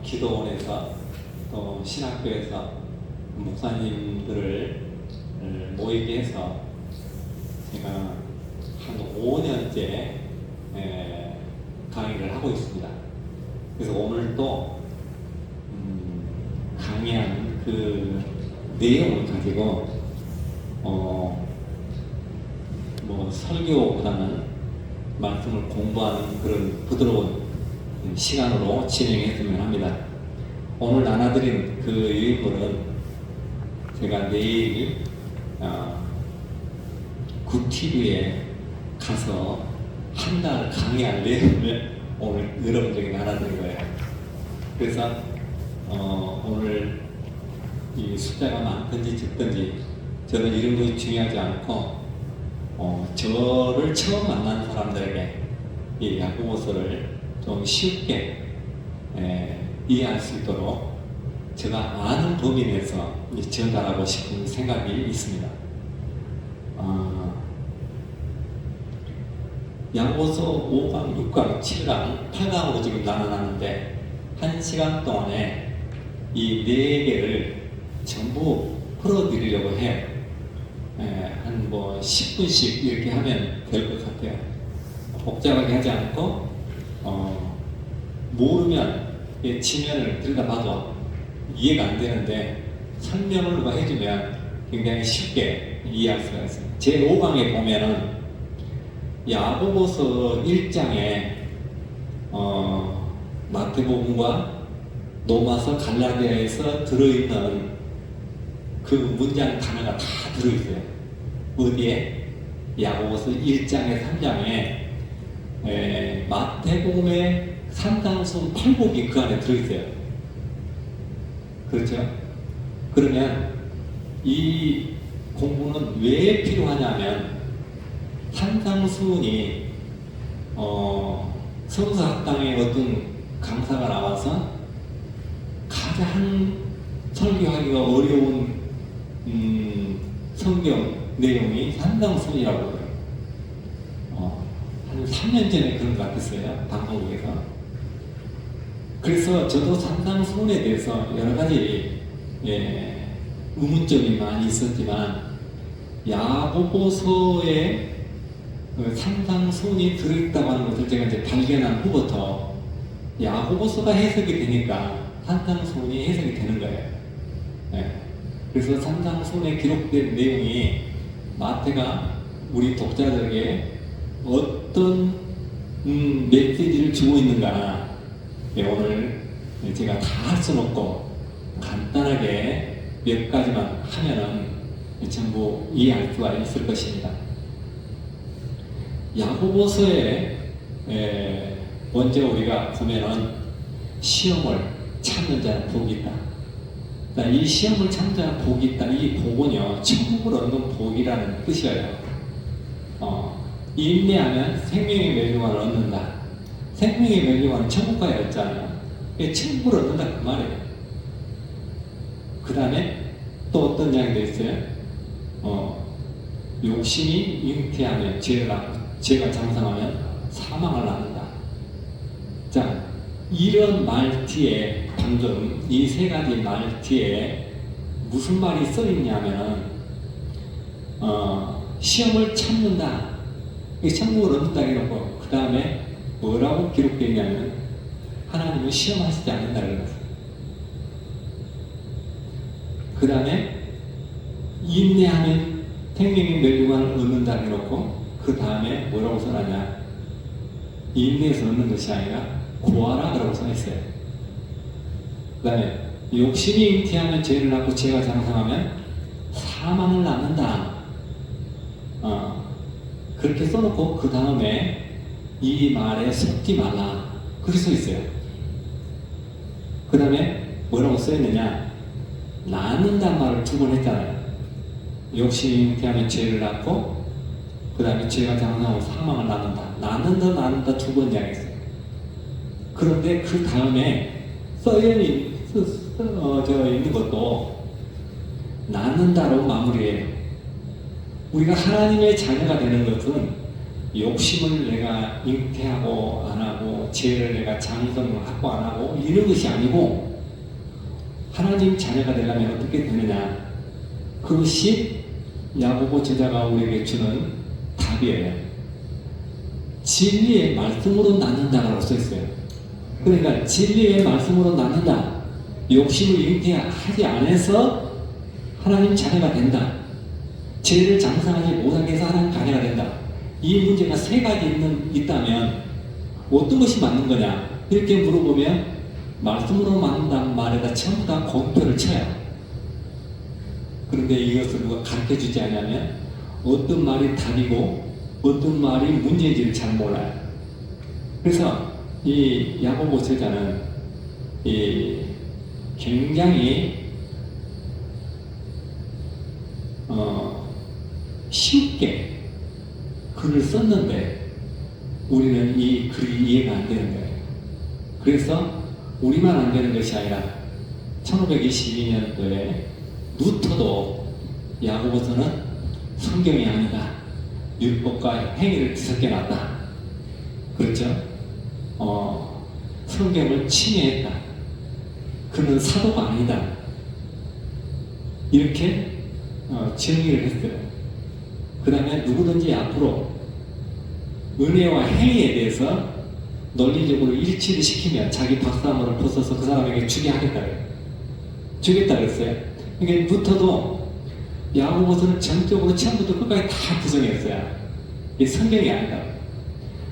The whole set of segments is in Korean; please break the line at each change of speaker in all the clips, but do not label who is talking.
기도원에서 또 신학교에서 목사님들을 모이게 해서 제가 한 5년째 강의를 하고 있습니다. 그래서 오늘 또 강의한 그 내용을 가지고 뭐 설교보다는 말씀을 공부하는 그런 부드러운 시간으로 진행했으면 합니다. 오늘 나눠드린 그 유인물은 제가 내일 굿TV에 가서 한 달 강의할 내용을 오늘 여러분들에게 나눠드린 거예요. 그래서 오늘 이 숫자가 많든지 적든지 저는 이런 것이 중요하지 않고 저를 처음 만난 사람들에게 이 야고보서를 좀 쉽게 이해할 수 있도록 제가 아는 범위 내에서 전달하고 싶은 생각이 있습니다. 야고보서 5강, 6강, 7강, 8강으로 지금 나눠놨는데 1시간 동안에 이 4개를 전부 풀어드리려고 해요. 한 뭐 10분씩 이렇게 하면 될 것 같아요. 복잡하게 하지 않고 모르면 지면을 들여다봐도 이해가 안 되는데 설명을 누가 해주면 굉장히 쉽게 이해할 수가 있어요. 제 5강에 보면은 야고보서 1장에 마태복음과 로마서 갈라디아에서 들어있는 그 문장 단어가 다 들어있어요. 어디에? 야고보서 1장에 3장에 마태복음의 산상순 8복이 그 안에 들어있어요. 그렇죠? 그러면 이 공부는 왜 필요하냐면 산상순이 성서학당에 어떤 강사가 나와서 가장 설교하기가 어려운 성경 내용이 산상순이라고 그래요. 한 3년 전에 그런 것 같았어요. 방송국에서. 그래서 저도 산상순에 대해서 여러 가지 의문점이 많이 있었지만 야고보서에 산상순이 들어있다고 하는 것을 제가 이제 발견한 후부터 야고보서가 해석이 되니까 산상순이 해석이 되는 거예요. 그래서 산상순에 기록된 내용이 마태가 우리 독자들에게 어떤 메시지를 주고 있는가 오늘 제가 다 할 수는 없고 간단하게 몇 가지만 하면은 전부 이해할 수가 있을 것입니다. 야고보서에 먼저 우리가 보면은 시험을 참는 자는 복이 있다. 이 시험을 참는 자는 복이 있다. 이 복은요 천국을 얻는 복이라는 뜻이에요. 인내하면 생명의 멸류관을 얻는다. 생명의 멸류관은 천국 가야 했잖아요. 천국을 얻는다 그 말이에요. 그 다음에 또 어떤 이야기도 있어요. 욕심이 잉태하면 죄가 장성하면 사망을 낳는다. 자, 이런 말 뒤에 방금 이 세 가지 말 뒤에 무슨 말이 써 있냐면 시험을 참는다. 천국을 얻는다 이러고 그 다음에 뭐라고 기록되어 있냐면 하나님은 시험하시지 않는다 그랬어요. 그 다음에 인내하면 생명의 멸류관을 얻는다 해놓고 그 다음에 뭐라고 써놨냐? 인내에서 얻는 것이 아니라 구하라라고 써있어요. 그 다음에 욕심이 잉태하면 죄를 낳고 죄가 장성하면 사망을 낳는다. 그렇게 써놓고 그 다음에 이 말에 속지 말라 그렇게 써있어요. 그 다음에 뭐라고 써있느냐? 낳는단 말을 2번 했잖아요. 욕심이 잉태하면 죄를 낳고 그 다음에 죄가 장성하고 사망을 낳는다. 낳는다 2번 이야기했어요. 그런데 그 다음에 있는 것도 낳는다로 마무리해요. 우리가 하나님의 자녀가 되는 것은 욕심을 내가 잉태하고 안 하고 죄를 내가 장성을 확보 안 하고 이런 것이 아니고 하나님 자녀가 되려면 어떻게 되느냐, 그것이 야고보 저자가 우리에게 주는 답이에요. 진리의 말씀으로 낳는다라고 써있어요. 그러니까 진리의 말씀으로 낳는다, 욕심을 잉태하지 않아서 하나님 자녀가 된다, 죄를 장성하지 못하게 해서 하나님 자녀가 된다. 이 문제가 세 가지 있다면 어떤 것이 맞는 거냐 이렇게 물어보면 말씀으로 맞는다는 말에다 전부 다 공표를 쳐요. 그런데 이것을 누가 가르쳐 주지 않냐면 어떤 말이 답이고 어떤 말이 문제인지를 잘 몰라요. 그래서 이 야고보 저자는 굉장히 쉽게 글을 썼는데 우리는 이 글이 이해가 안 되는 거예요. 그래서 우리만 안 되는 것이 아니라 1522년도에 루터도 야고보서는 성경이 아니다, 율법과 행위를 뒤섞여 놨다, 그렇죠? 성경을 침해했다, 그는 사도가 아니다, 이렇게 정의를 했어요. 그 다음에 누구든지 앞으로 은혜와 행위에 대해서 논리적으로 일치를 시키면 자기 박사함을 벗어서 그 사람에게 주게 하겠다 그래요. 주겠다 그랬어요. 그러니까 루터도 야고보서는 전적으로 처음부터 끝까지 다 부정했어요. 이게 성경이 아니다.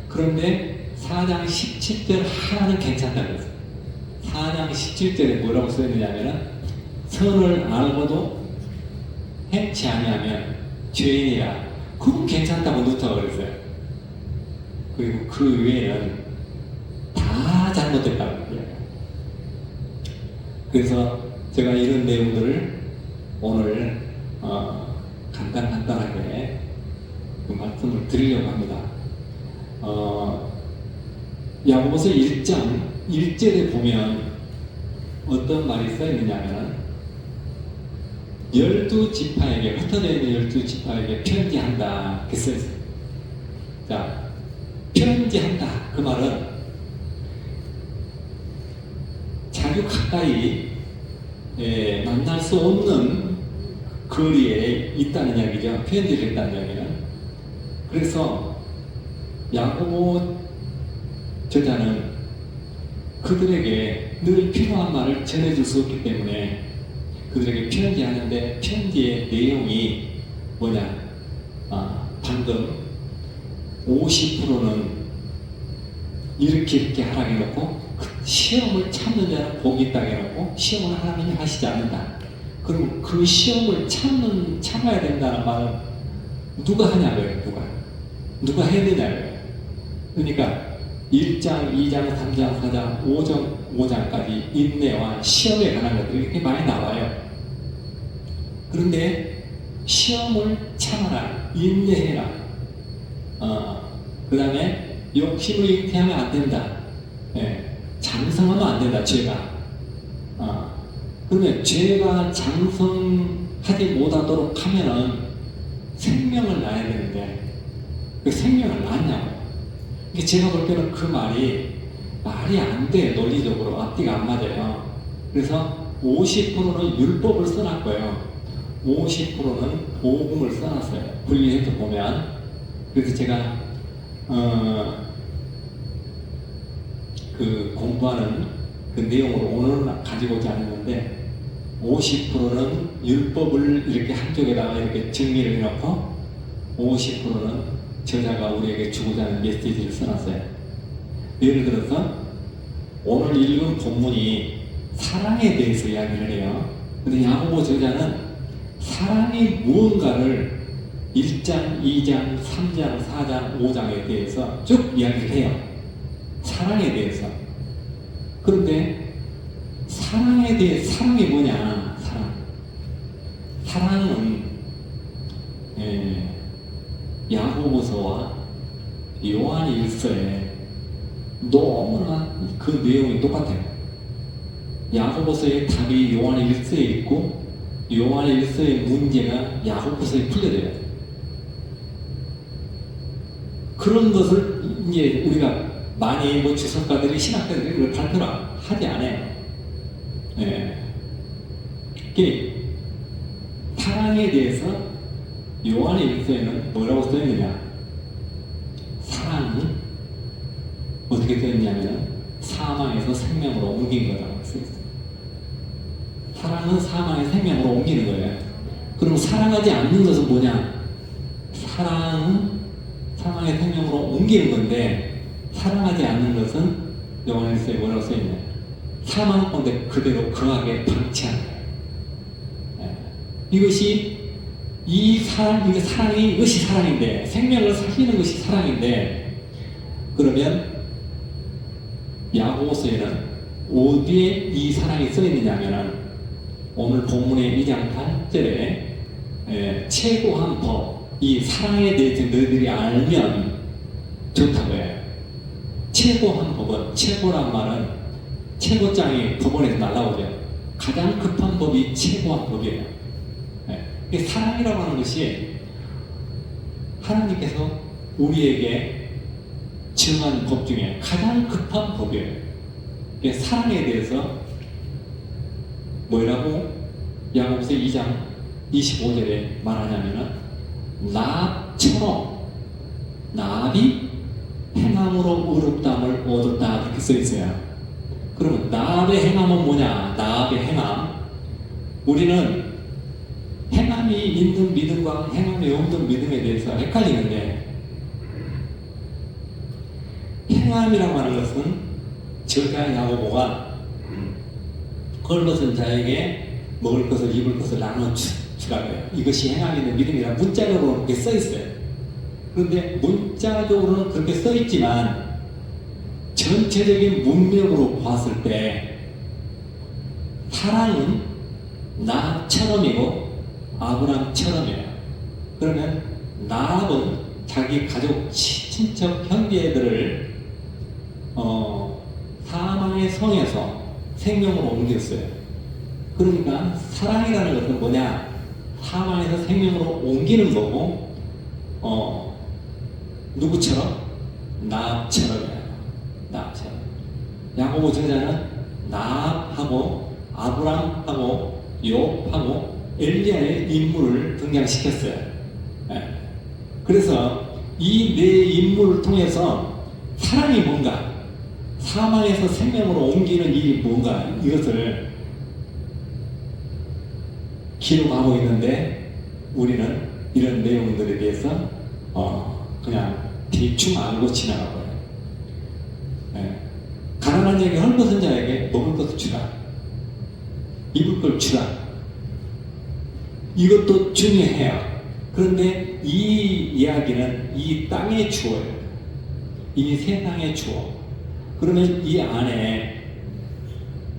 그런데 4장 17절 하나는 괜찮다 그랬어요. 4장 17절에 뭐라고 써있느냐면 선을 알고도 행치 아니하면 죄인이라, 그건 괜찮다고 루터가 그랬어요. 그리고 그 외에는 다 잘못됐다고 그래요. 그래서 제가 이런 내용들을 오늘 간단하게 그 말씀을 드리려고 합니다. 야고보서 1장 1절에 보면 어떤 말이 써있느냐면 12지파에게, 흩어져 있는 12지파에게 편지한다 이렇게 써있어요. 자, 편지한다 그 말은 자기 가까이 만날 수 없는 거리에 있다는 이야기죠. 편지를 했다는 이야기는. 그래서 야고보 저자는 그들에게 늘 필요한 말을 전해줄 수 없기 때문에 그들에게 편지하는데 편지의 내용이 뭐냐, 방금 50%는 이렇게 하라 해놓고 시험을 참는 자는 복이 있다 해놓고 시험을 하나님이 하시지 않는다. 그럼 그 시험을 참아야 된다는 말은 누가 하냐고요. 누가 했느냐고요. 그러니까 1장, 2장, 3장, 4장, 5장까지 인내와 시험에 관한 것들이 이렇게 많이 나와요. 그런데 시험을 참아라, 인내해라, 그 다음에 욕심을 잉태하면 안 된다, 장성하면 안 된다, 죄가. 그러면 죄가 장성하지 못하도록 하면은 생명을 낳아야 되는데 그 생명을 낳냐고. 제가 볼 때는 그 말이 안 돼. 논리적으로 앞뒤가 안 맞아요. 그래서 50%는 율법을 써놨고요, 50%는 복음을 써놨어요. 분리해서 보면. 그래서 제가 그 공부하는 그 내용을 오늘은 가지고 오지 않았는데 50%는 율법을 이렇게 한쪽에다가 이렇게 정리를 해놓고 50%는 저자가 우리에게 주고자 하는 메시지를 써놨어요. 예를 들어서 오늘 읽은 본문이 사랑에 대해서 이야기를 해요. 근데 야고보 저자는 사랑이 무언가를 1장, 2장, 3장, 4장, 5장에 대해서 쭉 이야기를 해요. 사랑에 대해서. 그런데 사랑이 뭐냐? 사랑은 야고보서와 요한 1서에 너무나 그 내용이 똑같아요. 야고보서의 답이 요한 1서에 있고 요한 1서의 문제가 야고보서에 풀려져요. 그런 것을 이제 우리가 많이 뭐 주석가들이 신학자들이 그걸 발표를 하지 않아요. 예. 사랑에 대해서 요한의 일서에는 뭐라고 써있느냐? 사랑은 어떻게 써있냐면 사망에서 생명으로 옮긴 거라고 써있어요. 사랑은 사망에서 생명으로 옮기는 거예요. 그럼 사랑하지 않는 것은 뭐냐? 사랑은 사망의 생명으로 옮기는 건데, 사랑하지 않는 것은 요한의 일서에 뭐라고 써있냐? 사망 가운데 그대로 거하게 방치하는 거예요. 이것이 이 사랑, 이게 사랑이, 이것이 사랑인데, 생명을 살리는 것이 사랑인데, 그러면 야고보서에는 어디에 이 사랑이 써 있느냐면은 오늘 본문의 2장 8절에 최고한 법, 이 사랑에 대해서 너희들이 알면 좋다고 해요. 최고한 법은, 최고란 말은 최고장이 법원에서 날라오죠. 가장 급한 법이 최고한 법이에요. 사랑이라고 하는 것이 하나님께서 우리에게 정한 법 중에 가장 급한 법이에요. 사랑에 대해서 뭐라고 야고보서 2장 25절에 말하냐면은 납처럼 납이 행함으로 의롭다함을 얻었다, 그렇게 써 있어요. 그러면 납의 행함은 뭐냐? 납의 행함, 우리는 행함이 있는 믿음과 행함이 없는 믿음에 대해서 헷갈리는데, 행함이라고 하는 것은 저자 야고보가 헐벗은 자에게 먹을 것을 입을 것을 나눠주라고 해요. 이것이 행함이 있는 믿음이라 문자적으로 그렇게 써 있어요. 그런데 문자적으로는 그렇게 써 있지만 전체적인 문맥으로 봤을 때 사랑은 나처럼이고 아브람처럼이에요. 그러면 나압은 자기 가족, 친척, 형제들을 사망의 성에서 생명으로 옮겼어요. 그러니까 사랑이라는 것은 뭐냐? 사망에서 생명으로 옮기는 거고, 누구처럼? 나압처럼이에요. 나압처럼. 야고보 저자는 나압하고 아브람하고 욥하고 엘리야의 인물을 등장시켰어요. 그래서 이 네 인물을 통해서 사랑이 뭔가, 사망에서 생명으로 옮기는 일이 뭔가, 이것을 기록하고 있는데 우리는 이런 내용들에 대해서 그냥 대충 알고 지나가고요. 가난한 자에게 헐벗은 자에게 먹을 것을 주라, 입을 걸 주라, 이것도 중요해요. 그런데 이 이야기는 이 땅의 주어예요. 이 세상의 주어. 그러면 이 안에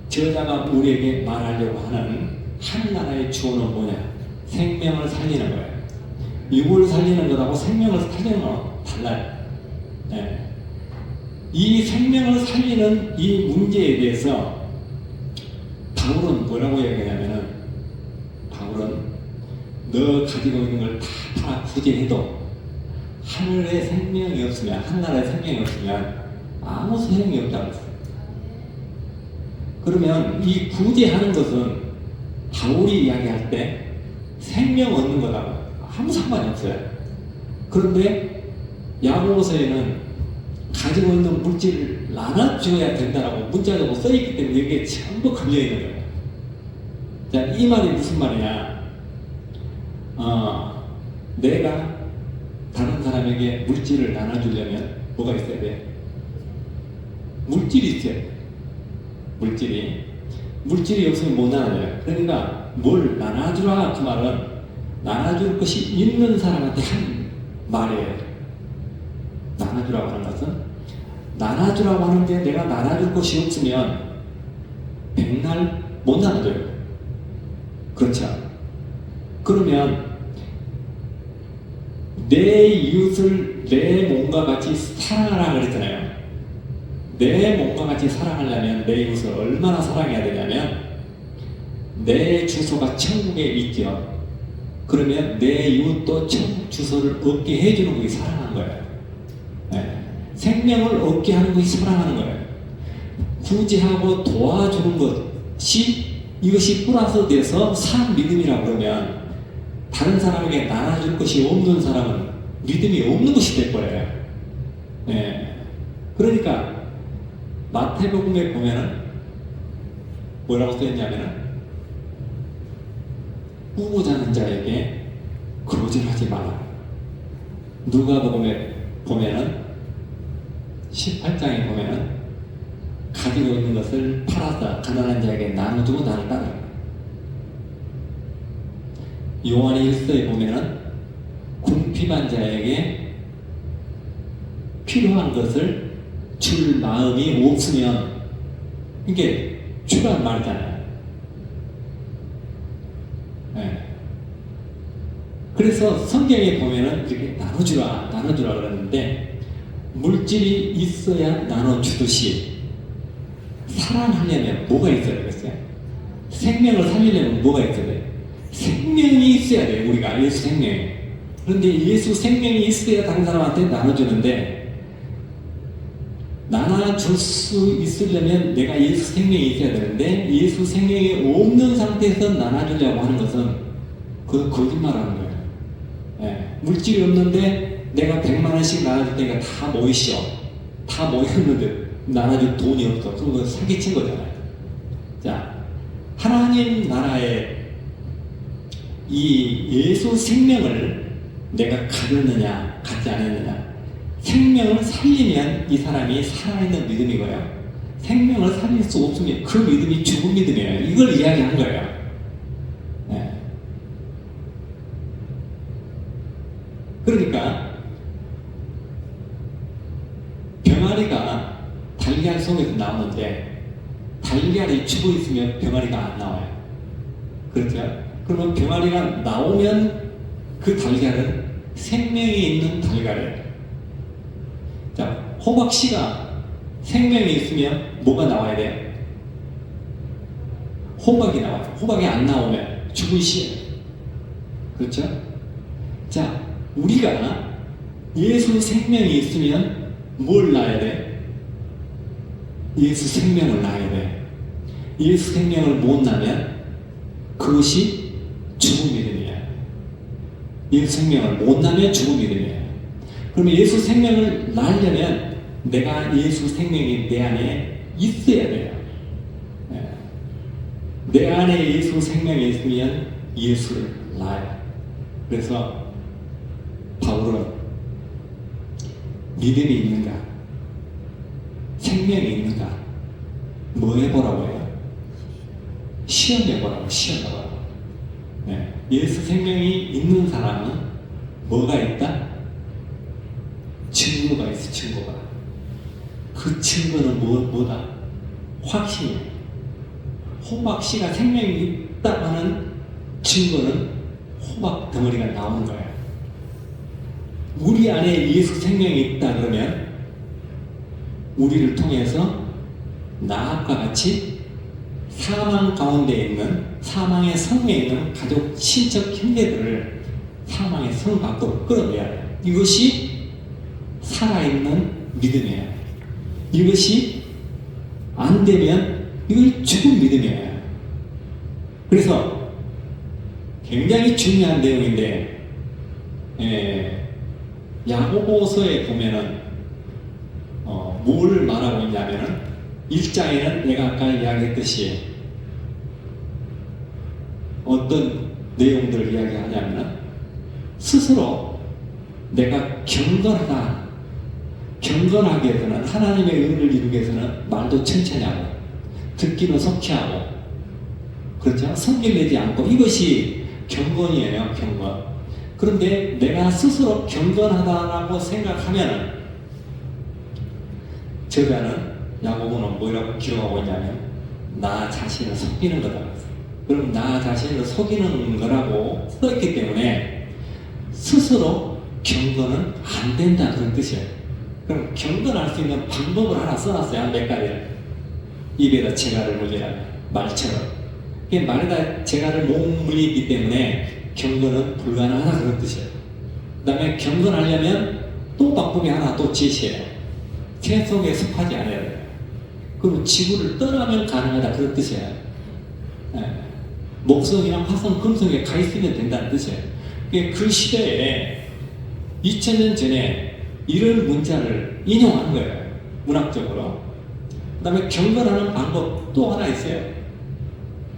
저자가 우리에게 말하려고 하는 하나의 주어는 뭐냐? 생명을 살리는 거예요. 육을 살리는 것하고 생명을 살리는 거는 달라요. 이 생명을 살리는 이 문제에 대해서 바울은 뭐라고 얘기하냐면은, 바울은 너 가지고 있는 걸 다 구제해도 하늘에 생명이 없으면, 한나라에 생명이 없으면 아무 소용이 없다고 했어요. 그러면 이 구제하는 것은 바울이 이야기할 때 생명 얻는 거라고 아무 상관이 없어요. 그런데 야고보서에는 가지고 있는 물질을 나눠줘야 된다라고 문자적으로 써있기 때문에 이게 전부 걸려있는 거예요. 자, 이 말이 무슨 말이냐? 내가 다른 사람에게 물질을 나눠주려면 뭐가 있어야 돼? 물질이 있어야 돼. 물질이 없으면 못 나눠줘요. 그러니까 뭘 나눠주라, 그 말은 나눠줄 것이 있는 사람한테 한 말이에요. 나눠주라고 하는 것은, 나눠주라고 하는데 내가 나눠줄 것이 없으면 백날 못 나눠줘요. 그렇죠? 그러면 내 이웃을 내 몸과 같이 사랑하라 그랬잖아요. 내 몸과 같이 사랑하려면 내 이웃을 얼마나 사랑해야 되냐면, 내 주소가 천국에 있죠. 그러면 내 이웃도 천국 주소를 얻게 해주는 것이 사랑한 거예요. 생명을 얻게 하는 것이 사랑하는 거예요. 구제하고 도와주는 것이 이것이 플러스 돼서 산 믿음이라고 그러면 다른 사람에게 나눠줄 것이 없는 사람은 믿음이 없는 것이 될 거예요. 네. 그러니까 마태복음에 보면은 뭐라고 써있냐면은 꾸고자 하는 자에게 거절하지 마라. 누가복음에 보면은 18장에 보면은 가지고 있는 것을 팔아서 가난한 자에게 나눠주고 나를 따라. 요한의 일서에 보면은 궁핍한 자에게 필요한 것을 줄 마음이 없으면 이게 주란 말이잖아요. 네. 그래서 성경에 보면은 이렇게 나눠주라 그러는데 물질이 있어야 나눠주듯이 사랑하려면 뭐가 있어야 되겠어요? 생명을 살리려면 뭐가 있어야 돼요? 생명이 있어야 돼요. 우리가 예수 생명이. 그런데 예수 생명이 있어야 다른 사람한테 나눠주는데 나눠줄 수 있으려면 내가 예수 생명이 있어야 되는데 예수 생명이 없는 상태에서 나눠주려고 하는 것은 그건 거짓말하는 거예요. 네. 물질이 없는데 내가 100만 원씩 나눠줄 테니까 다 모이시오. 다 모였는데 나눠줄 돈이 없어. 그건 사기친 거잖아요. 자, 하나님 나라에 이 예수 생명을 내가 가졌느냐 갖지 않았느냐. 생명을 살리면 이 사람이 살아있는 믿음이고요. 생명을 살릴 수 없으면 그 믿음이 죽은 믿음이에요. 이걸 이야기한 거예요. 네. 그러니까 병아리가 달걀 속에서 나오는데 달걀이 죽어 있으면 병아리가 안 나와요. 그렇죠? 그러면 병아리가 나오면 그 달걀은 생명이 있는 달걀이에요. 자, 호박씨가 생명이 있으면 뭐가 나와야 돼요? 호박이 나와요. 호박이 안 나오면 죽은 씨예요. 그렇죠? 자, 우리가 예수 생명이 있으면 뭘 낳아야 돼? 예수 생명을 낳아야 돼. 예수 생명을 못 낳으면 그것이 죽은 믿음이에요. 예수 생명을 못 낳으면 죽은 믿음이에요. 그러면 예수 생명을 낳으려면 내가 예수 생명이 내 안에 있어야 돼요. 내 안에 예수 생명이 있으면 예수를 낳아요. 그래서 바울은 믿음이 있는가? 생명이 있는가? 뭐 해보라고 해요? 시험해보라고, 시험해보라고. 네. 예수 생명이 있는 사람은 뭐가 있다? 증거가 있어, 증거가. 그 증거는 뭐다? 확신이에요. 호박씨가 생명이 있다고 하는 증거는 호박 덩어리가 나오는 거예요. 우리 안에 예수 생명이 있다 그러면 우리를 통해서 나합과 같이 사망 가운데 있는 사망의 성에 있는 가족, 친척, 형제들을 사망의 성 밖으로 끌어내야 해요. 이것이 살아있는 믿음이에요. 이것이 안 되면 이걸 죽은 믿음이에요. 그래서 굉장히 중요한 내용인데 야고보서에 보면은 뭘 말하고 있냐면은 1장에는 내가 아까 이야기했듯이 어떤 내용들을 이야기하냐면은 스스로 내가 경건하게 해서는 하나님의 의를 이루기 위해서는 말도 천천히 하고 듣기는 속히 하고 그렇죠? 성질 내지 않고 이것이 경건이에요. 경건. 그런데 내가 스스로 경건하다라고 생각하면은 저자는 야고보는 뭐라고 기록하고 있냐면 나 자신을 속이는 거다. 그럼 나 자신을 속이는 거라고 써있기 때문에 스스로 경건은 안 된다 그런 뜻이에요. 그럼 경건할 수 있는 방법을 하나 써놨어요. 몇 가지를. 입에다 재갈을 물리라 말처럼. 말에다 재갈을 못 물리기 때문에 경건은 불가능하다 그런 뜻이에요. 그 다음에 경건하려면 또 방법이 하나 또 제시해요. 새 속에 속하지 않아야 돼요. 그럼 지구를 떠나면 가능하다 그런 뜻이에요. 예. 목성이나 화성, 금성에 가 있으면 된다는 뜻이에요. 그 시대에 2000년 전에 이런 문자를 인용한 거예요. 문학적으로. 그 다음에 경건하는 방법 또 하나 있어요.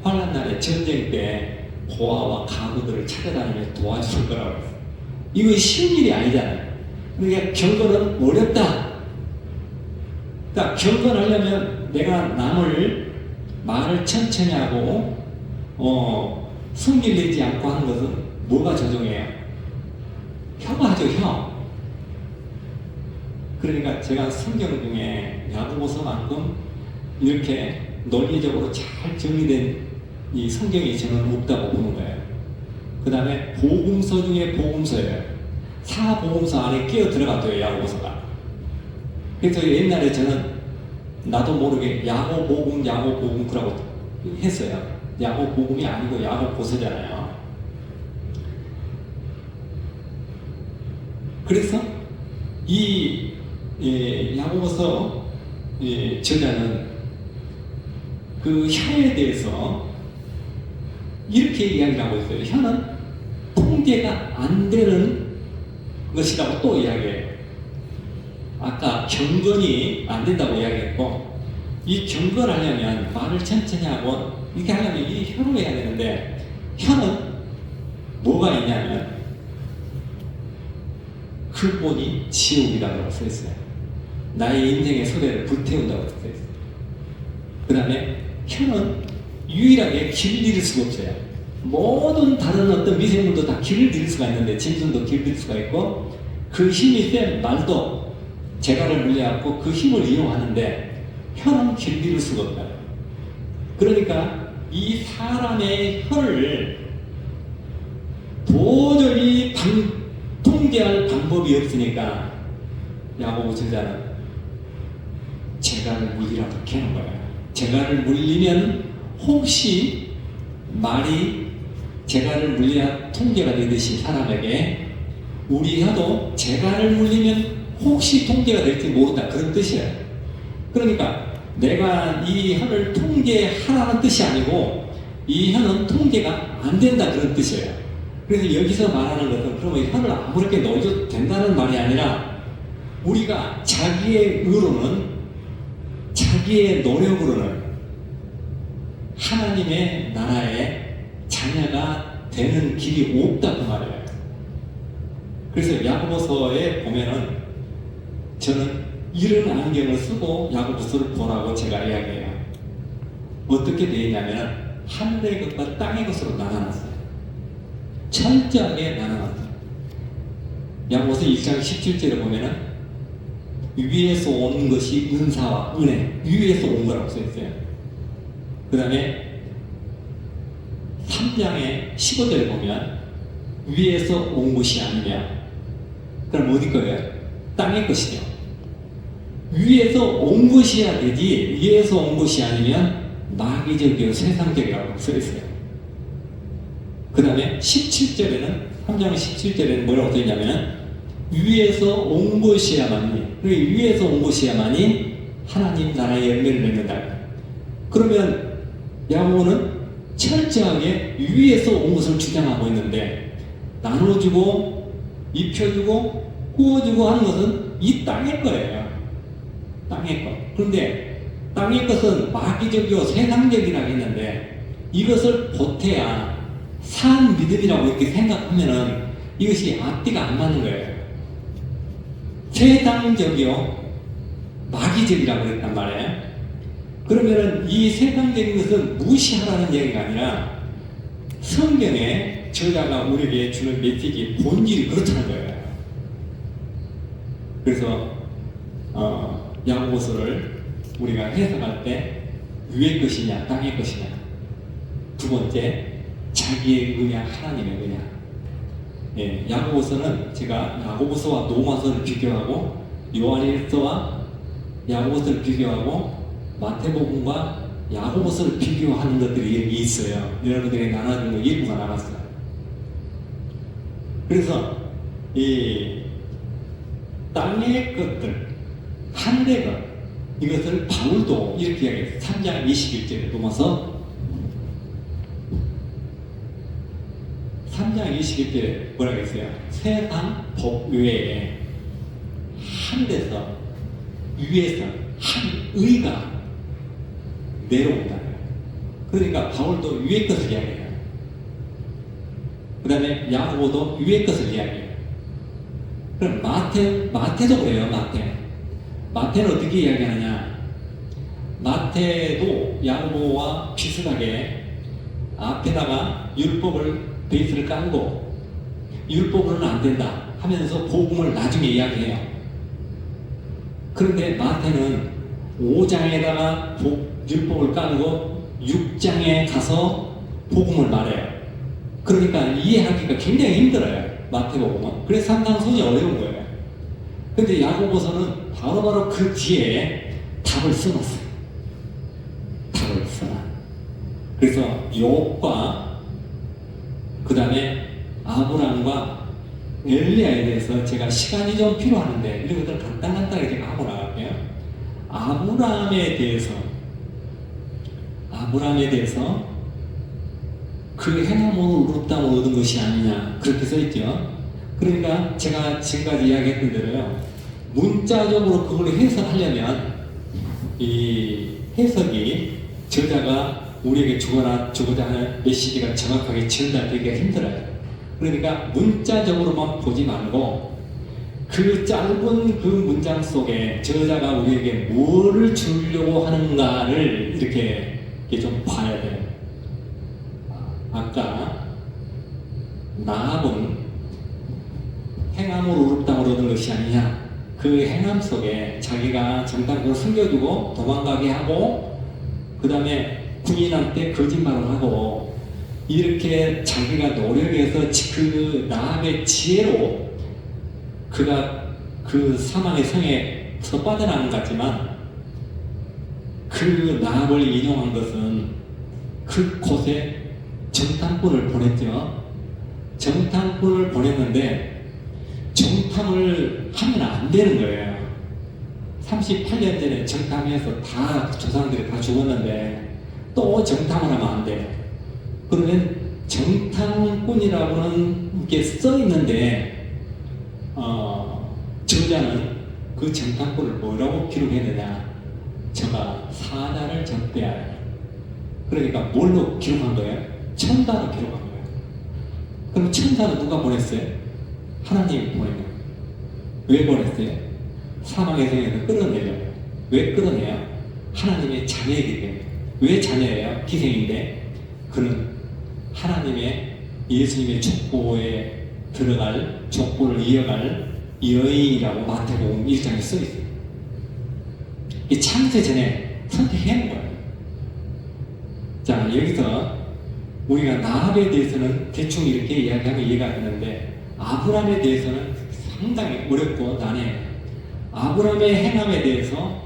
환란날에 전쟁 때 고아와 가구들을 찾아다니며 도와주는 거라고 했어요. 이거 쉬운 일이 아니잖아요. 그러니까 경건은 어렵다. 그러니까 경건하려면 내가 남을 말을 천천히 하고 승질 내지 않고 하는 것은 뭐가 조종해요? 혀가 하죠, 혀. 그러니까 제가 성경 중에 야고보서만큼 이렇게 논리적으로 잘 정리된 이 성경이 저는 없다고 보는 거예요. 그 다음에 복음서 중에 복음서예요. 사복음서 안에 끼어 들어갔대요, 야고보서가. 그래서 옛날에 저는 나도 모르게 야고복음 그러고 했어요. 야고복음이 아니고 야고보서잖아요. 그래서 이 야고보서 저자는 그 혀에 대해서 이렇게 이야기를 하고 있어요. 혀는 통제가 안 되는 것이라고 또 이야기해요. 아까 경건이 안 된다고 이야기했고, 이 경건하려면 말을 천천히 하고 이렇게 하려면 이 혀로 해야 되는데, 혀는 뭐가 있냐면 근본이 지옥이라고 써 있어요. 나의 인생의 소대를 불태운다고 써 있어요. 그 다음에 혀는 유일하게 길을 잃을 수가 없어요. 모든 다른 어떤 미생물도 다 길을 잃을 수가 있는데, 짐승도 길을 잃을 수가 있고, 그 힘이 센 말도 재갈을 물려갖고 그 힘을 이용하는데 혀는 길을 잃을 수가 없다. 그러니까 이 사람의 혀를 도저히 통제할 방법이 없으니까 야고보 저자는 재갈을 물리라고 캐는 거예요. 재갈을 물리면 혹시 말이 재갈을 물려야 통제가 되듯이 사람에게 우리 혀도 재갈을 물리면 혹시 통제가 될지 모른다 그런 뜻이에요. 그러니까 내가 이 혀를 통제하라는 뜻이 아니고 이 혀는 통제가 안 된다 그런 뜻이에요. 그래서 여기서 말하는 것은 그러면 혀를 아무렇게 넣어줘도 된다는 말이 아니라 우리가 자기의 의로는 자기의 노력으로는 하나님의 나라의 자녀가 되는 길이 없다고 말해요. 그래서 야고보서에 보면은 저는 이런 안경을 쓰고 야고보서를 보라고 제가 이야기해요. 어떻게 되어 있냐면 하늘의 것과 땅의 것으로 나눠놨어요. 철저하게 나눠놨어요. 야고보서 1장 17절에 보면은 위에서 온 것이 은사와 은혜, 위에서 온 거라고 써있어요. 그 다음에 3장의 15절에 보면 위에서 온 것이 아니냐. 그럼 어디 거예요? 땅의 것이죠. 위에서 온 것이야 되지 위에서 온 것이 아니면 마귀적이고 세상적이라고 써있어요. 그 다음에 17절에는 3장 17절에는 뭐라고 써있냐면 위에서 온 것이야만이, 위에서 온 것이야만이 하나님 나라의 열매를 맺는다. 그러면 야고보는 철저하게 위에서 온 것을 주장하고 있는데 나눠주고 입혀주고 구워주고 하는 것은 이 땅의 거예요. 땅의 것. 그런데 땅의 것은 마귀적이고 세상적이라고 했는데 이것을 보태야 산 믿음이라고 이렇게 생각하면은 이것이 앞뒤가 안 맞는 거예요. 세상적이요 마귀적이라고 그랬단 말이에요. 그러면은 이 세상적인 것은 무시하라는 얘기가 아니라 성경에 저자가 우리에게 주는 메시지 본질이 그렇다는 거예요. 그래서 야고보서를 우리가 해석할 때 위의 것이냐 땅의 것이냐, 두 번째 자기의 의냐 하나님의 의냐. 예, 야고보서는 제가 야고보서와 로마서를 비교하고 요한일서와 야고보서를 비교하고 마태복음과 야고보서를 비교하는 것들이 여기 있어요. 여러분들이 나눠준 거 일부가 나갔어요. 그래서 이 땅의 것들, 하늘의 것. 이것을 바울도 이렇게 이야기해요. 3장 21절에 넘어서 3장 21절에 뭐라고 했어요? 세상 법 외에 하늘에서 위에서 한 의가 내려온다. 그러니까 바울도 위의 것을 이야기해요. 그 다음에 야고보도 위의 것을 이야기해요. 그럼 마태도 그래요. 마태는 어떻게 이야기하느냐? 마태도 야고보와 비슷하게 앞에다가 율법을 베이스를 깔고 율법으로는 안 된다 하면서 복음을 나중에 이야기해요. 그런데 마태는 5장에다가 율법을 깔고 6장에 가서 복음을 말해요. 그러니까 이해하기가 굉장히 힘들어요. 마태복음은. 그래서 상당히 어려운 거예요. 근데 야고보서는 바로바로 그 뒤에 답을 써놨어요. 답을 써놔. 그래서 욥과 그 다음에 아브람과 엘리야에 대해서 제가 시간이 좀 필요하는데 이런 것들 간단하게 제가 하고 나갈게요. 아브람에 대해서 그 행함으로 의롭다고 얻은 것이 아니냐 그렇게 써있죠. 그러니까 제가 지금까지 이야기했던 대로요. 문자적으로 그걸 해석하려면 이 해석이 저자가 우리에게 주고자 하는 메시지가 정확하게 전달되기가 힘들어요. 그러니까 문자적으로만 보지 말고 그 짧은 그 문장 속에 저자가 우리에게 뭐를 주려고 하는가를 이렇게 좀 봐야 돼요. 아까 나합은 행함으로 의롭다고 얻은 것이 아니냐. 그 행함 속에 자기가 정당으로 숨겨두고 도망가게 하고 그 다음에 군인한테 거짓말을 하고 이렇게 자기가 노력해서 그 나합의 지혜로 그가 그 사망의 성에서 빠져나간 것 같지만 그 나합을 인용한 것은 그곳에 정탐꾼을 보냈죠. 정탐꾼을 보냈는데 정탐을 하면 안 되는 거예요. 38년 전에 정탐해서 다 조상들이 다 죽었는데 또 정탐을 하면 안 돼요. 그러면 정탐꾼이라고는 이게 써 있는데 저자는 그 정탐꾼을 뭐라고 기록했느냐? 저가 사자를 적대하여. 그러니까 뭘로 기록한 거예요? 천사로 기록한 거예요. 그럼 천사는 누가 보냈어요? 하나님이 보낸 거예요. 왜 보냈어요? 사망의 성에서 끌어내려고. 왜 끌어내요? 하나님의 자녀이기 때문에. 왜 자녀예요? 기생인데 그는 하나님의 예수님의 족보에 들어갈 족보를 이어갈 여인이라고 마태복음 1장에 써있어요. 이 창세 전에 선택해놓은 거예요. 자, 여기서 우리가 나합에 대해서는 대충 이렇게 이야기하면 이해가 되는데 아브람에 대해서는 상당히 어렵고 난해해요. 아브람의 행함에 대해서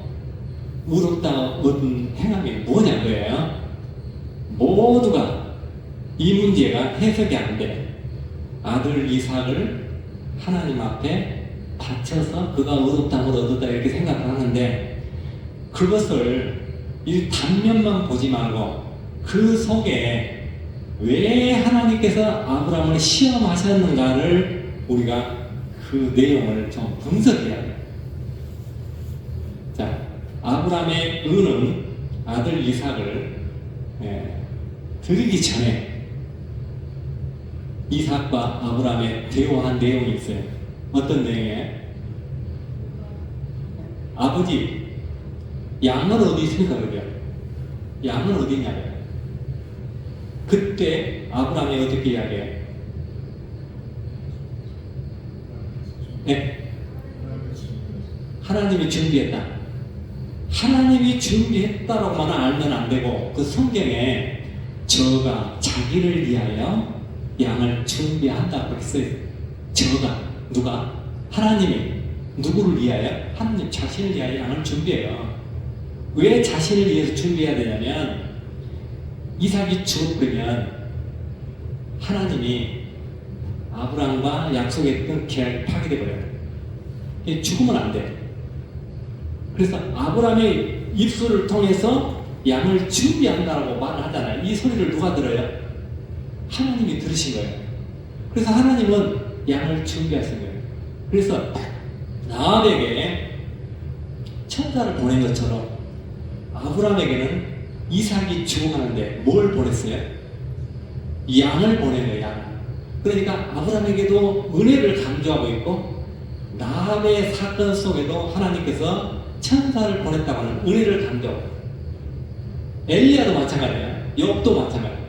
의롭다 얻은 행함이 뭐냐고요. 모두가 이 문제가 해석이 안 돼. 아들 이삭을 하나님 앞에 바쳐서 그가 의롭다고 얻었다 이렇게 생각을 하는데 그것을 이 단면만 보지 말고 그 속에 왜 하나님께서 아브람을 시험하셨는가를 우리가 그 내용을 좀 분석해야 돼요. 자, 아브람의 은은 아들 이삭을 드리기 전에 이삭과 아브람의 대화한 내용이 있어요. 어떤 내용이에요? 아버지, 양은 어디 있습니까? 그래요? 양은 어디 있냐고요? 그때 아브람이 어떻게 이야기해요? 네? 하나님이 준비했다. 하나님이 준비했다라고만 알면 안 되고 그 성경에 저가 자기를 위하여 양을 준비한다 그렇게 써있어요. 저가 누가? 하나님이 누구를 위하여? 하나님 자신을 위하여 양을 준비해요. 왜 자신을 위해서 준비해야 되냐면 이삭이 죽어버리면 하나님이 아브람과 약속했던 계약이 파괴되어버려요. 죽으면 안 돼. 그래서 아브라함의 입술을 통해서 양을 준비한다고 말을 하잖아요. 이 소리를 누가 들어요? 하나님이 들으신 거예요. 그래서 하나님은 양을 준비하신 거예요. 그래서 나합에게 천사를 보낸 것처럼 아브라함에게는 이삭이 죽어가는데 뭘 보냈어요? 양을 보낸 거예요. 양. 그러니까 아브라함에게도 은혜를 강조하고 있고 나합의 사건 속에도 하나님께서 천사를 보냈다고 하는 은혜를 강조하고 있어요. 엘리야도 마찬가지예요. 욥도 마찬가지예요.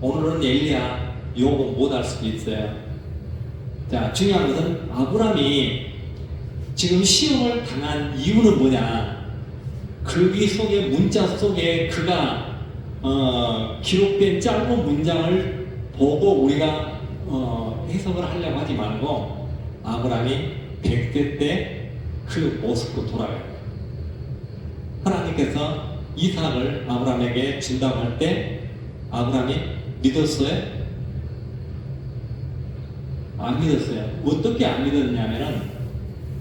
오늘은 엘리야, 욥은 못 알 수도 있어요. 자, 중요한 것은 아브라함이 지금 시험을 당한 이유는 뭐냐? 글귀 속에, 문자 속에 그가 기록된 짧은 문장을 보고 우리가 해석을 하려고 하지 말고 아브라함이 100세 때 그 모습으로 돌아가요. 하나님께서 이삭을 아브라함에게 준다고 할 때 아브라함이 믿었어요? 안 믿었어요. 어떻게 안 믿었냐면은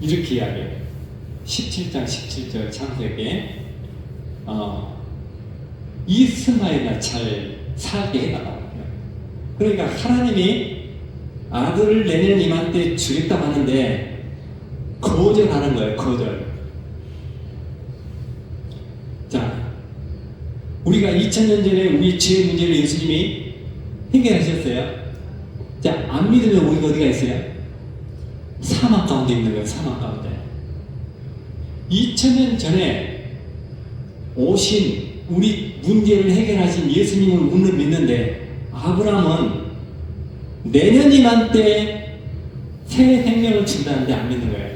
이렇게 이야기해요. 17장 17절 창세기에 이스마엘이나 잘 살게 해달라고 해요. 그러니까 하나님이 아들을 내년 이맘때 주겠다고 하는데 거절하는 거예요. 거절. 자, 우리가 2000년 전에 우리 죄 문제를 예수님이 해결하셨어요. 자, 안 믿으면 우리가 어디가 있어요? 사막 가운데 있는 거예요. 사막 가운데. 2000년 전에 오신 우리 문제를 해결하신 예수님을 우리는 믿는데 아브라함은 내년 이맘때 새 생명을 준다는데 안 믿는 거예요.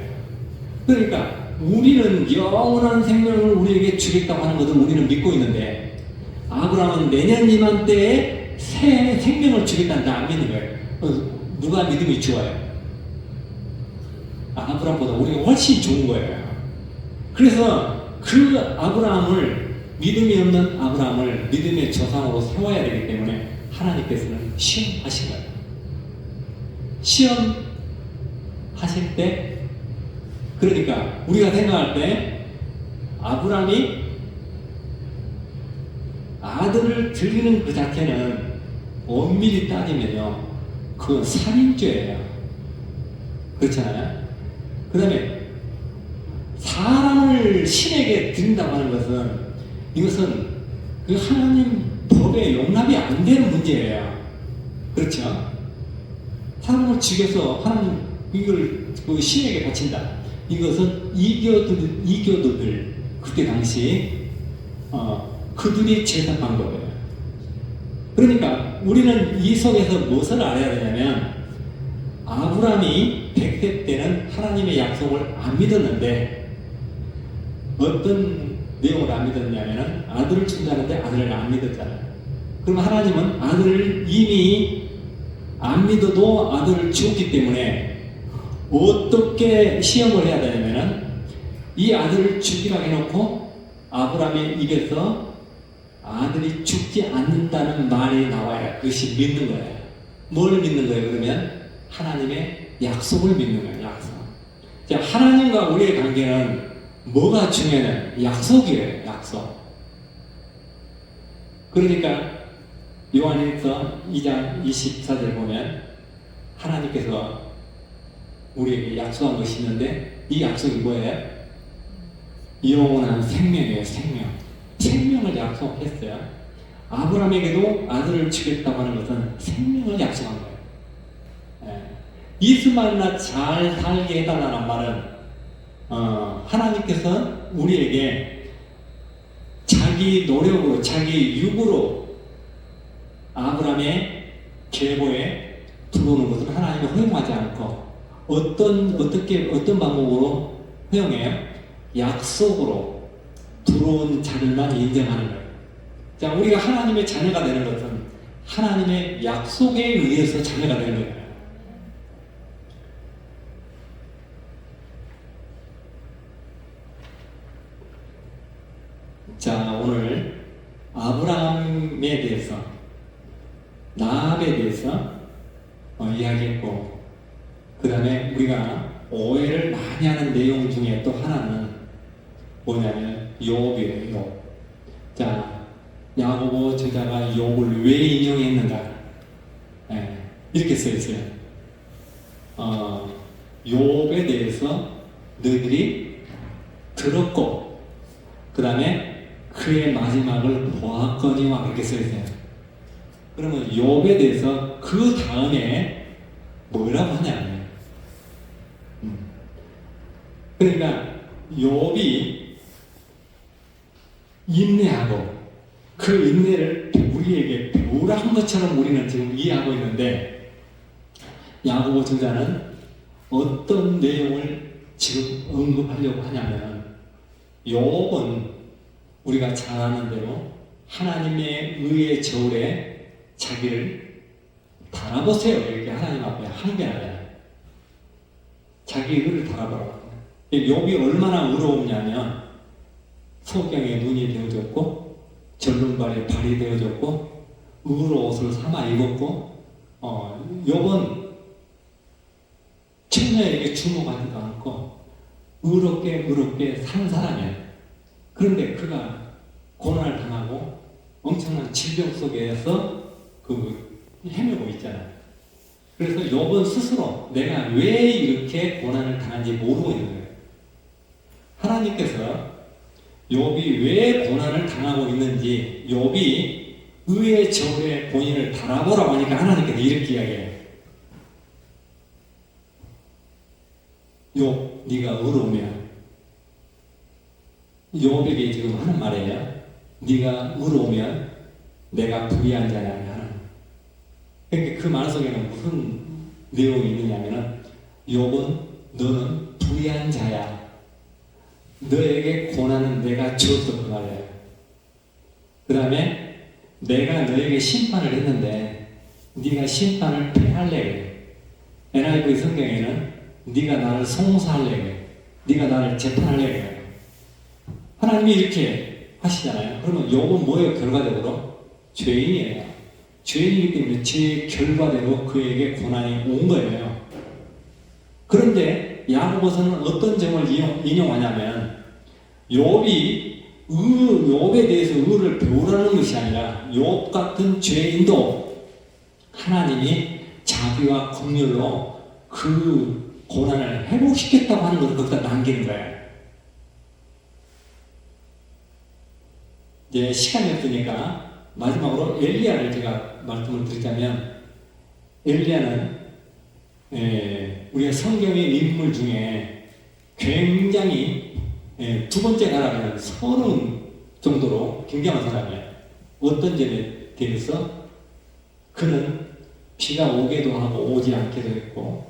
그러니까 우리는 영원한 생명을 우리에게 주겠다고 하는 것을 우리는 믿고 있는데 아브라함은 내년 이맘때에 새 생명을 주겠다는데 안 믿는 거예요. 누가 믿음이 좋아요? 아브라함보다 우리가 훨씬 좋은 거예요. 그래서 그 아브라함을, 믿음이 없는 아브라함을 믿음의 조상으로 세워야 되기 때문에 하나님께서는 시험하신 거예요. 시험하실 때, 그러니까 우리가 생각할 때 아브라함이 아들을 드리는 그 자체는 엄밀히 따지면요, 그건 살인죄예요. 그렇잖아요. 그 다음에 사람을 신에게 드린다고 하는 것은, 이것은 그 하나님 법에 용납이 안 되는 문제예요. 그렇죠? 사람을 죽여서 하나님 이걸 그 신에게 바친다. 이것은 이교도들 그때 당시 그들이 제사한 거예요. 그러니까 우리는 이 속에서 무엇을 알아야 되냐면 아브라함이 100세 때는 하나님의 약속을 안 믿었는데 어떤 내용을 안 믿었냐면 아들을 준다는데 아들을 안 믿었잖아요. 그럼 하나님은 아들을 이미 안 믿어도 아들을 주었기 때문에 어떻게 시험을 해야 되냐면은 이 아들을 죽이라고 해놓고 아브라함의 입에서 아들이 죽지 않는다는 말이 나와야 그것이 믿는 거예요. 뭘 믿는 거예요? 그러면 하나님의 약속을 믿는 거예요. 약속. 자, 하나님과 우리의 관계는 뭐가 중요해요? 약속이에요. 약속. 그러니까 요한일서 2장 24절 보면 하나님께서 우리에게 약속한 것이 있는데 이 약속이 뭐예요? 영원한 생명이에요. 생명. 생명을 약속했어요. 아브라함에게도 아들을 주겠다고 하는 것은 생명을 약속한 거예요. 예. 이스마엘이나 잘 살게 해달라는 말은 하나님께서 우리에게 자기 노력으로, 자기 육으로 아브라함의 계보에 들어오는 것을 하나님이 허용하지 않고 어떤 방법으로 허용해요? 약속으로 들어온 자들만 인정하는 거예요. 자, 우리가 하나님의 자녀가 되는 것은 하나님의 약속에 의해서 자녀가 되는 거예요. 자, 오늘 아브라함에 대해서, 나합에 대해서 이야기했고, 그 다음에 우리가 오해를 많이 하는 내용 중에 또 하나는 뭐냐면 욥이에요. 욥. 자, 야고보 저자가 욥을 왜 인용했는가? 예, 이렇게 써 있어요. 욥에 대해서 너희들이 들었고 그 다음에 그의 마지막을 보았거니와 그렇게 써 있어요. 그러면 욥에 대해서 그 다음에 뭐라고 하냐면 그러니까 욥이 인내하고 그 인내를 우리에게 배우라는 것처럼 우리는 지금 이해하고 있는데 야고보 저자는 어떤 내용을 지금 언급하려고 하냐면 욥은 우리가 잘 아는 대로 하나님의 의의 저울에 자기를 달아보세요 이렇게 하나님 앞에 항변하잖아요. 자기 의를 달아보라고. 욥이 얼마나 의로웠냐면 소경에 눈이 되어졌고 절름발에 발이 되어졌고 의로 옷을 삼아 입었고 욥은 천녀에게 주목하지도 않고 의롭게 산 사람이에요. 그런데 그가 고난을 당하고 엄청난 질병 속에서 헤매고 있잖아요. 그래서 욥은 스스로 내가 왜 이렇게 고난을 당한지 모르고 있는 거예요. 하나님께서 욥이 왜 고난을 당하고 있는지 욥이 의의 저울에 본인을 달아보라고 하니까 하나님께서 이렇게 이야기해요. 욥, 네가 의로우면 욥에게 지금 하는 말이에요. 네가 의로우면 내가 불의한 자냐 하는. 그러니까 그 말 속에는 무슨 내용이 있느냐면은 욥은 너는 불의한 자야. 너에게 고난은 내가 주었어 그 말이에요. 그 다음에 내가 너에게 심판을 했는데 네가 심판을 패할래. NIV 성경에는 네가 나를 송사할래. 네가 나를 재판할래. 하나님이 이렇게 하시잖아요. 그러면 욥은 뭐예요? 결과적으로 죄인이에요. 죄인이기 때문에 죄의 결과대로 그에게 고난이 온 거예요. 그런데 야고보서는 어떤 점을 인용하냐면 욥에 대해서 의를 배우라는 것이 아니라 욥 같은 죄인도 하나님이 자비와 긍휼로 그 고난을 회복시켰다고 하는 것을 거기다 남기는 거예요. 이제 시간이 없으니까 마지막으로 엘리야를 제가 말씀을 드리자면 엘리야는 우리가 성경의 인물 중에 굉장히 두 번째 나라는 서른 정도로 굉장한 사람이에요. 어떤 점에 대해서 그는 비가 오기도 하고 오지 않기도 했고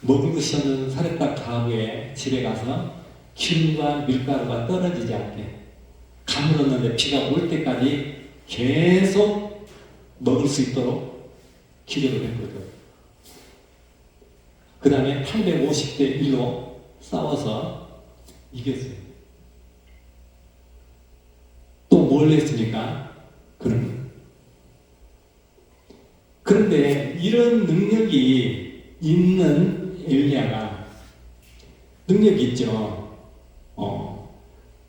먹을 것이 없는 사렙다 가부의 집에 가서 기름과 밀가루가 떨어지지 않게 가물었는데 비가 올 때까지 계속 먹을 수 있도록 기도를 했거든. 그 다음에 850대 1로 싸워서 이겼어요. 또 뭘 했습니까? 그런데 이런 능력이 있는 엘리야가 능력이 있죠.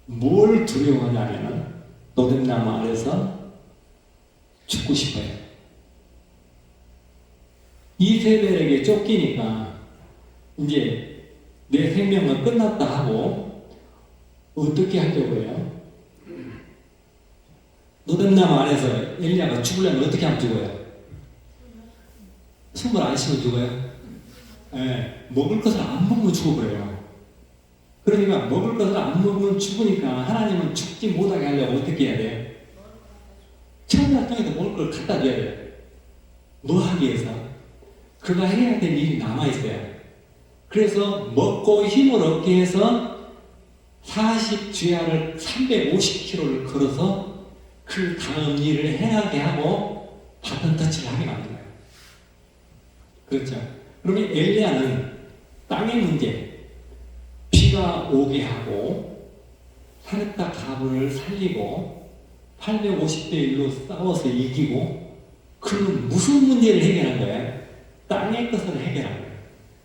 뭘 두려워하냐면은 노뎀나무 아래서 죽고 싶어요. 이세벨에게 쫓기니까 이제 내 생명은 끝났다 하고 어떻게 하려고 해요? 노뎀나무 아래서 엘리야가 죽으려면 어떻게 하면 죽어요? 숨을 안 쉬면 죽어요? 먹을 것을 안 먹으면 죽어버려요. 그러니까 먹을 것을 안 먹으면 죽으니까 하나님은 죽지 못하게 하려고 어떻게 해야 돼요? 천사 땅에도 먹을 걸 갖다 줘야 돼요. 뭐 하기 위해서? 그가 해야 될 일이 남아있어요. 그래서 먹고 힘을 얻기 위해서 40주야를 350km를 걸어서 그 다음 일을 행하게 하고 바톤 터치를 하게 만든 거예요. 그렇죠? 그러면 엘리야는 땅의 문제, 비가 오게 하고 사렙다 가부를 살리고 850대 1로 싸워서 이기고 그는 무슨 문제를 해결한 거예요? 땅의 것을 해결한 거예요.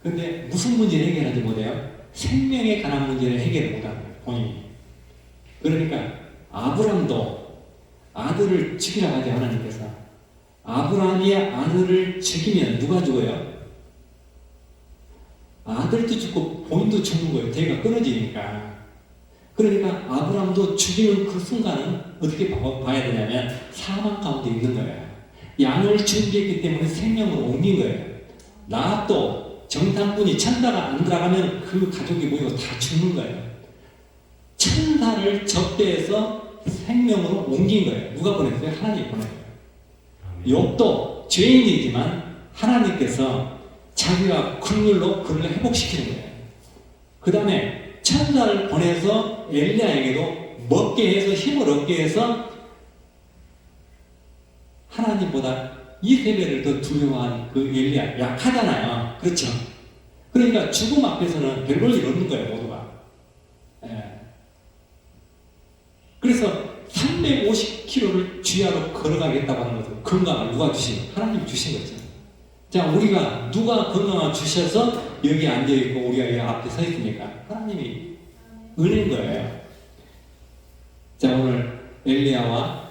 근데 무슨 문제를 해결하지 못해요? 생명에 관한 문제를 해결 못한 거예요. 본인이. 그러니까 아브람도 아들을 죽이라고 하지 하나님께서. 아브람이 아들을 죽이면 누가 죽어요? 아들도 죽고 본인도 죽는 거예요. 대가 끊어지니까. 그러니까 아브람도 죽이는 그 순간은 어떻게 봐야 되냐면 사망 가운데 있는 거예요. 양을 준비했기 때문에 생명으로 옮긴 거예요. 나 또 정탐꾼이 천사가 안 들어가면 그 가족이 모이고 다 죽는 거예요. 천사를 접대해서 생명으로 옮긴 거예요. 누가 보냈어요? 하나님이 보낸 거예요. 욥도 죄인이지만 하나님께서 자기가 국률로 그를 회복시키는 거예요. 그 다음에 천사를 보내서 엘리야에게도 먹게 해서 힘을 얻게 해서 하나님보다 이세벨을 더 두려워한 그 엘리야, 약하잖아요. 그렇죠? 그러니까 죽음 앞에서는 별 볼 일 없는 거예요, 모두가. 예. 그래서 350km를 주야로 걸어가겠다고 하는 것은 건강을 누가 주신? 하나님이 주신 거죠. 자, 우리가 누가 건강을 주셔서 여기 앉아있고 우리가 여기 앞에 서 있습니까? 하나님이 은혜인 거예요. 자, 오늘 엘리야와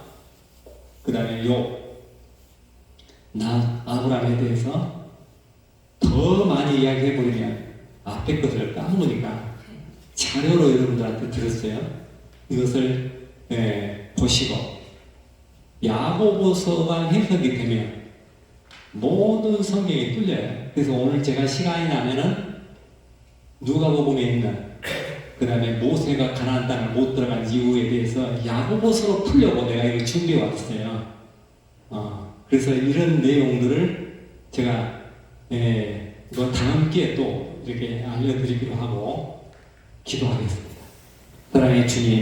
그 다음에 욥, 아브람에 대해서 더 많이 이야기해버리면 앞에 것을 까먹으니까 자료로 여러분들한테 들었어요. 이것을 보시고 야고보서가 해석이 되면 모든 성경이 뚫려요. 그래서 오늘 제가 시간이 나면은 누가복음에 있는 그 다음에 모세가 가나안 땅을 못 들어간 이유에 대해서 야고보서로 풀려고 내가 이걸 준비해 왔어요. 그래서 이런 내용들을 제가 다음 기회에 또 이렇게 알려드리기로 하고 기도하겠습니다. 사랑의 주님,